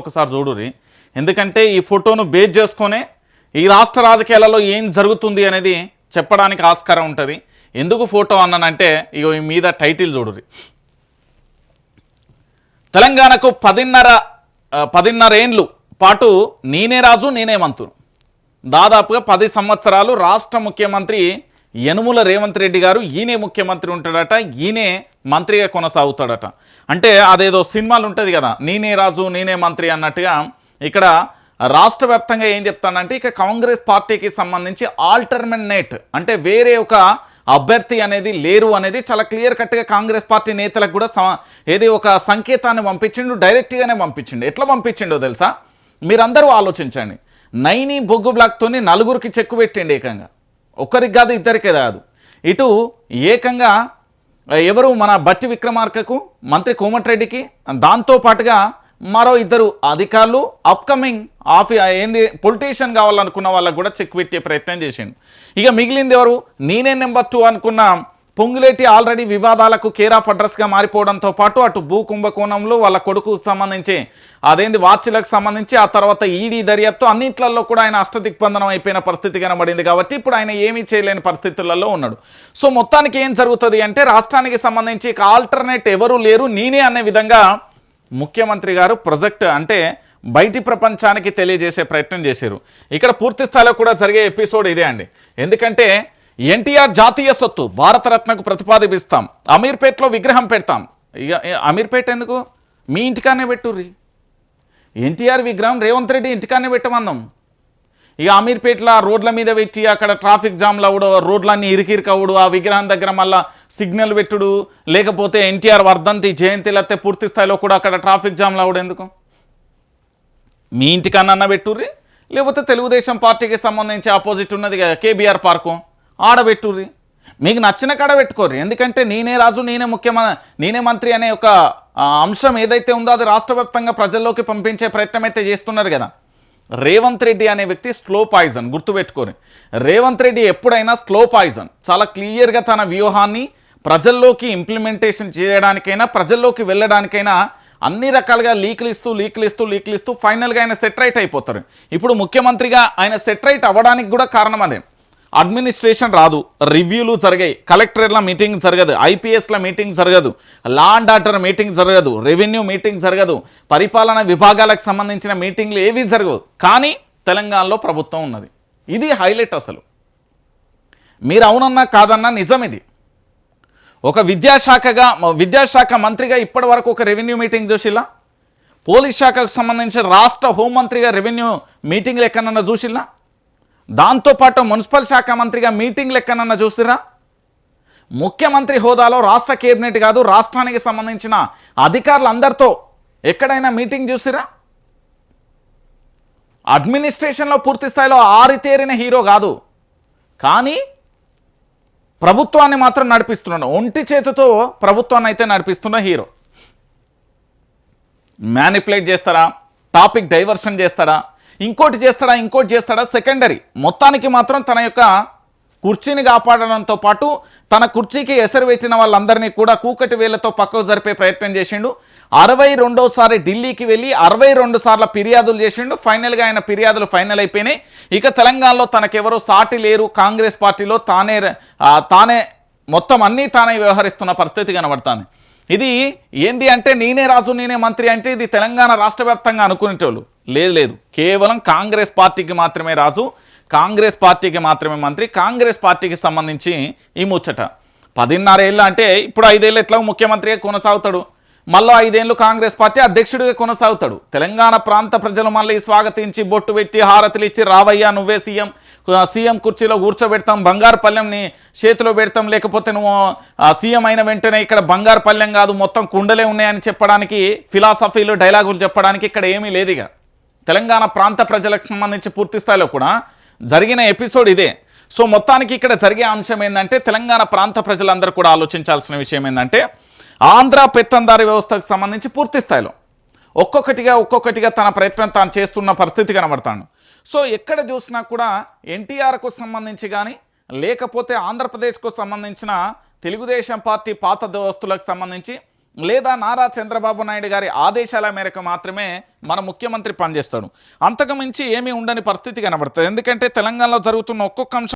ఒకసారి చూడుర్రి. ఎందుకంటే ఈ ఫోటోను బేస్ చేసుకునే ఈ రాష్ట్ర రాజకీయాలలో ఏం జరుగుతుంది అనేది చెప్పడానికి ఆస్కారం ఉంటుంది. ఎందుకు ఫోటో అన్నానంటే ఇగో ఈ మీద టైటిల్ చూడుర్రి. తెలంగాణకు 10.5 ఏండ్లు పాటు నేనే రాజు నేనే మంత్రి. దాదాపుగా 10 సంవత్సరాలు రాష్ట్ర ముఖ్యమంత్రి యనుమల రేవంత్ రెడ్డి గారు ఈయనే ముఖ్యమంత్రి ఉంటాడట, ఈయనే మంత్రిగా కొనసాగుతాడట. అంటే అదేదో సినిమాలు ఉంటుంది కదా, నేనే రాజు నేనే మంత్రి అన్నట్టుగా ఇక్కడ రాష్ట్ర వ్యాప్తంగా ఏం చెప్తానంటే ఇక కాంగ్రెస్ పార్టీకి సంబంధించి ఆల్టర్నేట్ అంటే వేరే ఒక అభ్యర్థి అనేది లేరు అనేది చాలా క్లియర్ కట్గా కాంగ్రెస్ పార్టీ నేతలకు కూడా ఏది ఒక సంకేతాన్ని పంపించిండు, డైరెక్ట్గానే పంపించిండు. ఎట్లా పంపించిండో తెలుసా? మీరందరూ ఆలోచించండి. నైని బొగ్గు బ్లాక్తోని 4గురికి చెక్కు పెట్టిండు ఏకంగా. ఒక్కరికి కాదు, ఇద్దరికే కాదు. ఇటు ఏకంగా ఎవరు మన బట్టి విక్రమార్కకు, మంత్రి కోమటిరెడ్డికి, దాంతోపాటుగా మరో 2 అధికారులు అప్కమింగ్ ఏంది పొలిటీషియన్ కావాలనుకున్న వాళ్ళకు కూడా చెక్ పెట్టే ప్రయత్నం చేసిండు. ఇక మిగిలింది ఎవరు? నేనే నెంబర్ 2 అనుకున్న పొంగులేటి ఆల్రెడీ వివాదాలకు కేర్ ఆఫ్ అడ్రస్గా మారిపోవడంతో పాటు అటు భూ కుంభకోణంలో వాళ్ళ కొడుకుకు సంబంధించి అదేంది వాచ్లకు సంబంధించి ఆ తర్వాత ఈడీ దర్యాప్తు అన్నింటిలో కూడా ఆయన అష్టదిగ్బంధనం అయిపోయిన పరిస్థితి కనబడింది. కాబట్టి ఇప్పుడు ఆయన ఏమీ చేయలేని పరిస్థితులలో ఉన్నాడు. సో మొత్తానికి ఏం జరుగుతుంది అంటే రాష్ట్రానికి సంబంధించి ఆల్టర్నేట్ ఎవరు లేరు, నేనే అనే విధంగా ముఖ్యమంత్రి గారు ప్రాజెక్ట్ అంటే బయటి ప్రపంచానికి తెలియజేసే ప్రయత్నం చేశారు. ఇక్కడ పూర్తి స్థాయిలో కూడా జరిగే ఎపిసోడ్ ఇదే అండి. ఎందుకంటే ఎన్టీఆర్ జాతీయ సొత్తు భారతరత్నకు ప్రతిపాదిస్తాం, అమీర్పేటలో విగ్రహం పెడతాం. ఇక అమీర్పేట ఎందుకు? మీ ఇంటికానే పెట్టుర్రి. ఎన్టీఆర్ విగ్రహం రేవంత్ రెడ్డి ఇంటికానే పెట్టమన్నాం. ఇక అమీర్పేటలో రోడ్ల మీద పెట్టి అక్కడ ట్రాఫిక్ జామ్లు అవ్వడు, రోడ్లన్నీ ఇరికిరికవుడు, ఆ విగ్రహం దగ్గర మళ్ళీ సిగ్నల్ పెట్టుడు, లేకపోతే ఎన్టీఆర్ వర్ధంతి జయంతిలు అయితే పూర్తి స్థాయిలో కూడా అక్కడ ట్రాఫిక్ జామ్లు అవ్వడు ఎందుకు? మీ ఇంటికన్నా పెట్టుర్రి, లేకపోతే తెలుగుదేశం పార్టీకి సంబంధించి ఆపోజిట్ ఉన్నది కేబీఆర్ పార్కు ఆడబెట్టుర్రి. మీకు నచ్చిన కాడ పెట్టుకోర్రి. ఎందుకంటే నేనే రాజు నేనే మంత్రి అనే ఒక అంశం ఏదైతే ఉందో అది రాష్ట్ర వ్యాప్తంగా ప్రజల్లోకి పంపించే ప్రయత్నం అయితే చేస్తున్నారు కదా. రేవంత్ రెడ్డి అనే వ్యక్తి స్లో పాయిజన్, గుర్తుపెట్టుకోరు. రేవంత్ రెడ్డి ఎప్పుడైనా స్లో పాయిజన్. చాలా క్లియర్గా తన వ్యూహాన్ని ప్రజల్లోకి ఇంప్లిమెంటేషన్ చేయడానికైనా ప్రజల్లోకి వెళ్ళడానికైనా అన్ని రకాలుగా లీకులు ఇస్తూ ఫైనల్గా ఆయన సెట్ రైట్ అయిపోతారు. ఇప్పుడు ముఖ్యమంత్రిగా ఆయన సెట్ రైట్ అవ్వడానికి కూడా కారణం అదే. అడ్మినిస్ట్రేషన్ రాదు, రివ్యూలు జరిగాయి, కలెక్టర్ల మీటింగ్ జరగదు, ఐపీఎస్ల మీటింగ్ జరగదు, లా అండ్ ఆర్డర్ మీటింగ్ జరగదు, రెవెన్యూ మీటింగ్ జరగదు, పరిపాలన విభాగాలకు సంబంధించిన మీటింగ్లు ఏవి జరగవు. కానీ తెలంగాణలో ప్రభుత్వం ఉన్నది. ఇది హైలైట్. అసలు మీరు అవునన్నా కాదన్నా నిజం ఇది. ఒక విద్యాశాఖ మంత్రిగా ఇప్పటి వరకు ఒక రెవెన్యూ మీటింగ్ చూసిల్లా? పోలీస్ శాఖకు సంబంధించి రాష్ట్ర హోంమంత్రిగా రెవెన్యూ మీటింగ్లు ఎక్కడన్నా చూసిల్లా? దాంతోపాటు మున్సిపల్ శాఖ మంత్రిగా మీటింగ్లు ఎక్కడన్నా చూసిరా? ముఖ్యమంత్రి హోదాలో రాష్ట్ర కేబినెట్ కాదు, రాష్ట్రానికి సంబంధించిన అధికారులందరితో ఎక్కడైనా మీటింగ్ చూసిరా? అడ్మినిస్ట్రేషన్లో పూర్తి స్థాయిలో ఆరితేరిన హీరో కాదు, కానీ ప్రభుత్వాన్ని మాత్రం నడిపిస్తున్నాడు. ఒంటి చేతితో ప్రభుత్వాన్ని అయితే నడిపిస్తున్న హీరో. మ్యానిపులేట్ చేస్తారా, టాపిక్ డైవర్షన్ చేస్తారా, ఇంకోటి చేస్తాడా సెకండరీ. మొత్తానికి మాత్రం తన యొక్క కుర్చీని కాపాడడంతో పాటు తన కుర్చీకి ఎసరు పెట్టిన వాళ్ళందరినీ కూడా కూకటి వేళ్లతో పక్కకు జరిపే ప్రయత్నం చేసిండు. 62సారి ఢిల్లీకి వెళ్ళి 62 సార్లు ఫిర్యాదులు చేసిండు. ఫైనల్గా ఆయన ఫిర్యాదులు ఫైనల్ అయిపోయినాయి. ఇక తెలంగాణలో తనకెవరో సాటి లేరు, కాంగ్రెస్ పార్టీలో తానే మొత్తం అన్నీ తానే వ్యవహరిస్తున్న పరిస్థితి కనబడుతుంది. ఇది ఏంది అంటే నేనే రాజు నేనే మంత్రి అంటే ఇది తెలంగాణ రాష్ట్ర వ్యాప్తంగా అనుకునేటోళ్ళు లేదు. కేవలం కాంగ్రెస్ పార్టీకి మాత్రమే రాజు, కాంగ్రెస్ పార్టీకి మాత్రమే మంత్రి, కాంగ్రెస్ పార్టీకి సంబంధించి ఈ ముచ్చట. 10.5 ఏళ్ళు అంటే ఇప్పుడు 5 ఏళ్ళు ఎట్లా ముఖ్యమంత్రిగా కొనసాగుతాడు, మళ్ళీ 5 ఏళ్ళు కాంగ్రెస్ పార్టీ అధ్యక్షుడిగా కొనసాగుతాడు. తెలంగాణ ప్రాంత ప్రజలు మళ్ళీ స్వాగతించి బొట్టు పెట్టి హారతులు ఇచ్చి రావయ్యా నువ్వే సీఎం కుర్చీలో కూర్చోబెడతాం, బంగారు పల్లెంని చేతిలో పెడతాం, లేకపోతే నువ్వు సీఎం అయిన వెంటనే ఇక్కడ బంగారు పల్లెం కాదు మొత్తం కుండలే ఉన్నాయని చెప్పడానికి, ఫిలాసఫీలు డైలాగులు చెప్పడానికి ఇక్కడ ఏమీ లేదు. ఇక తెలంగాణ ప్రాంత ప్రజలకు సంబంధించి పూర్తి స్థాయిలో కూడా జరిగిన ఎపిసోడ్ ఇదే. సో మొత్తానికి ఇక్కడ జరిగే అంశం ఏంటంటే తెలంగాణ ప్రాంత ప్రజలందరూ కూడా ఆలోచించాల్సిన విషయం ఏంటంటే ఆంధ్ర పెత్తందారి వ్యవస్థకు సంబంధించి పూర్తి స్థాయిలో ఒక్కొక్కటిగా తన ప్రయత్నం తాను చేస్తున్న పరిస్థితి కనబడతాను. సో ఎక్కడ చూసినా కూడా ఎన్టీఆర్కు సంబంధించి కానీ లేకపోతే ఆంధ్రప్రదేశ్కు సంబంధించిన తెలుగుదేశం పార్టీ పాత దోస్తులకు సంబంధించి లేదా నారా చంద్రబాబు నాయుడు గారి ఆదేశాల మేరకు మాత్రమే మన ముఖ్యమంత్రి పనిచేస్తాడు. అంతకు మించి ఏమీ ఉండని పరిస్థితి కనబడుతుంది. ఎందుకంటే తెలంగాణలో జరుగుతున్న ఒక్కొక్క అంశం